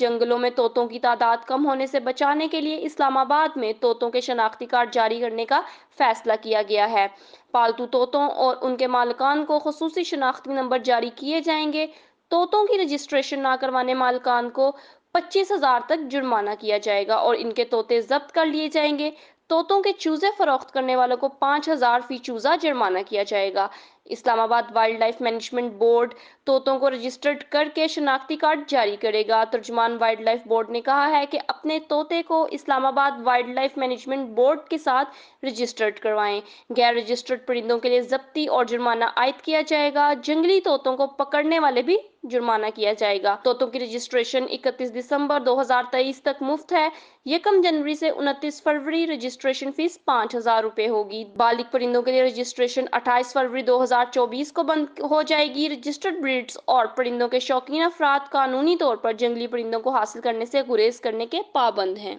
جنگلوں میں طوطوں کی تعداد کم ہونے سے بچانے کے لیے اسلام آباد میں طوطوں کے شناختی کارڈ جاری کرنے کا فیصلہ کیا گیا ہے۔ پالتو طوطوں اور ان کے مالکان کو خصوصی شناختی نمبر جاری کیے جائیں گے۔ طوطوں کی رجسٹریشن نہ کروانے مالکان کو 25,000 تک جرمانہ کیا جائے گا اور ان کے طوطے ضبط کر لیے جائیں گے۔ طوطوں کے چوزے فروخت کرنے والوں کو 5,000 فی چوزہ جرمانہ کیا جائے گا۔ اسلام آباد وائلڈ لائف مینجمنٹ بورڈ طوطوں کو رجسٹرڈ کر کے شناختی کارڈ جاری کرے گا۔ ترجمان وائلڈ لائف بورڈ نے کہا ہے کہ اپنے طوطے کو اسلام آباد وائلڈ لائف مینجمنٹ بورڈ کے ساتھ رجسٹرڈ کروائیں۔ غیر رجسٹرڈ پرندوں کے لیے ضبطی اور جرمانہ عائد کیا جائے گا۔ جنگلی طوطوں کو پکڑنے والے بھی جرمانہ کیا جائے گا۔ طوطوں کی رجسٹریشن 31 دسمبر 2023 تک مفت ہے۔ 1 جنوری سے 29 فروری رجسٹریشن فیس 5,000 روپے ہوگی۔ بالغ پرندوں کے لیے رجسٹریشن 28 فروری 2024 کو بند ہو جائے گی۔ رجسٹرڈ بریڈز اور پرندوں کے شوقین افراد قانونی طور پر جنگلی پرندوں کو حاصل کرنے سے گریز کرنے کے پابند ہیں۔